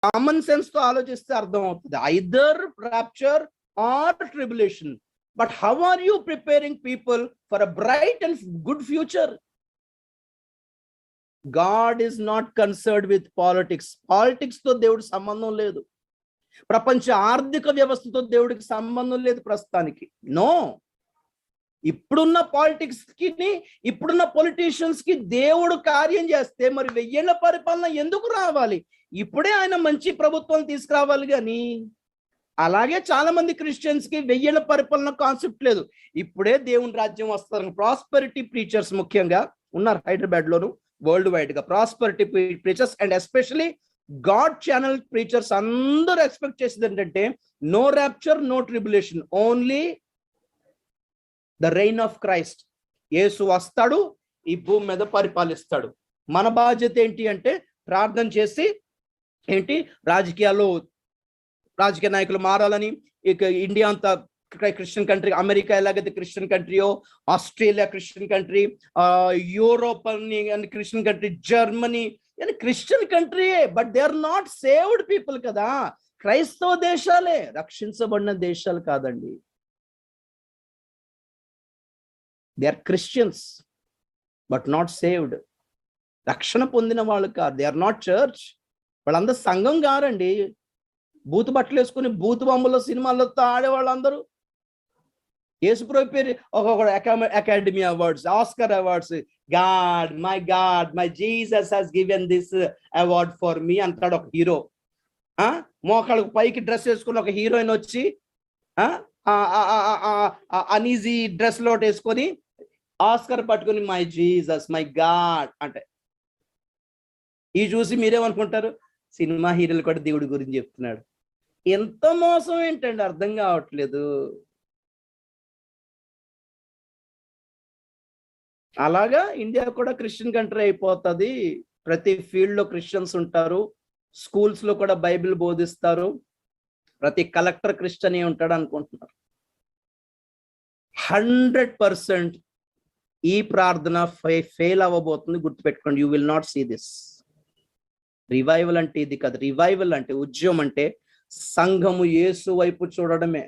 Common sense తో ఆలోచిస్తే అర్థం అవుతుంది. Either rapture or tribulation. But how are you preparing people for a bright and good future? God is not concerned with politics. Politics తో దేవుడి సంబంధం లేదు. ప్రపంచ ఆర్థిక వ్యవస్థతో దేవుడికి సంబంధం లేదు ప్రస్తుతానికి. నో. ఇప్పుడున్న పాలిటిక్స్ కి, ఇప్పుడున్న పొలిటీషియన్స్ కి దేవుడు కార్యం చేస్తే మరి 1000 ఏళ్ల పరిపాలన ఎందుకు రావాలి? ఇప్పుడే ఆయన మంచి ప్రభుత్వం తీసుకురావాలి. కానీ అలాగే చాలా మంది క్రిస్టియన్స్ కి 1000 ఏళ్ల పరిపాలన కాన్సెప్ట్ లేదు. ఇప్పుడే దేవుని రాజ్యం వస్తారు. ప్రాస్పెరిటీ ప్రీచర్స్ ముఖ్యంగా ఉన్నారు హైదరాబాద్ లోను, వరల్డ్ వైడ్ గా. Prosperity preachers and especially God channel preachers అందరూ ఎక్స్పెక్ట్ చేసేది ఏంటంటే no rapture, no tribulation, only the reign of Christ. యేసు వస్తాడు, ఈ భూమి మీద పరిపాలిస్తాడు. మన బాధ్యత ఏంటి అంటే ప్రార్థన చేసి ఏంటి, రాజకీయ నాయకులు మారాలని. ఇక ఇండియా అంతా క్రిస్టియన్ కంట్రీ, అమెరికా ఎలాగైతే క్రిస్టియన్ కంట్రీయో, ఆస్ట్రేలియా క్రిస్టియన్ కంట్రీ, యూరోప్ అని క్రిస్టియన్ కంట్రీ, జర్మనీ అని క్రిస్టియన్ కంట్రీయే. But they are not saved people కదా. క్రైస్తవ దేశాలే, రక్షించబడిన దేశాలు కాదండి. They are Christians but not saved. రక్షణ పొందిన వాళ్ళు కాదు. They are not church. వాళ్ళందరూ సంఘం కారండి. బూతు బట్టలు వేసుకుని బూతు బొమ్మలో సినిమాలతో ఆడేవాళ్ళందరూ. యేసుప్రభు పేరు ఒక్కొక్క academy awards, Oscar awards. God my Jesus has given this award for me అంటాడు ఒక హీరో. మోకాళ్ళకు పైకి డ్రెస్ వేసుకుని ఒక హీరోయిన్ వచ్చి అనీజీ డ్రెస్ లోట్ వేసుకొని ఆస్కర్ పట్టుకుని మై జీసస్ మై గాడ్ అంటే. ఇవి చూసి మీరేమనుకుంటారు? సినిమా హీరోలు కూడా దేవుడి గురించి చెప్తున్నాడు. ఎంత మోసం ఏంటండి, అర్థం కావట్లేదు. అలాగా ఇండియా కూడా క్రిస్టియన్ కంట్రీ అయిపోతుంది. ప్రతి ఫీల్డ్ లో క్రిస్టియన్స్ ఉంటారు. స్కూల్స్ లో కూడా బైబిల్ బోధిస్తారు. ప్రతి కలెక్టర్ క్రిస్టియన్ ఉంటాడు అనుకుంటున్నారు. 100% ఈ ప్రార్థన ఫెయిల్ అవ్వబోతుంది. గుర్తుపెట్టుకోండి. You will not see this. Revival అంటే ఇది కాదు. రివైవల్ అంటే, ఉద్యమం అంటే సంఘము యేసు వైపు చూడడమే.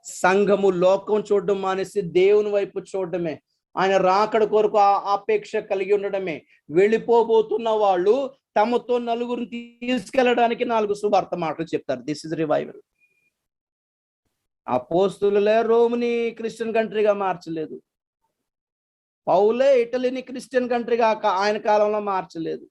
సంఘము లోకం చూడడం మానేసి దేవుని వైపు చూడడమే. ఆయన రాకడ కొరకు ఆపేక్ష కలిగి ఉండడమే. వెళ్ళిపోబోతున్న వాళ్ళు తమతో నలుగురిని తీసుకెళ్ళడానికి 4 సువార్త మాటలు చెప్తారు. This is revival. అపోస్తులులే రోమ్ని క్రిస్టియన్ కంట్రీగా మార్చలేదు. పౌలే ఇటలీని క్రిస్టియన్ కంట్రీగా ఆయన కాలంలో మార్చలేదు.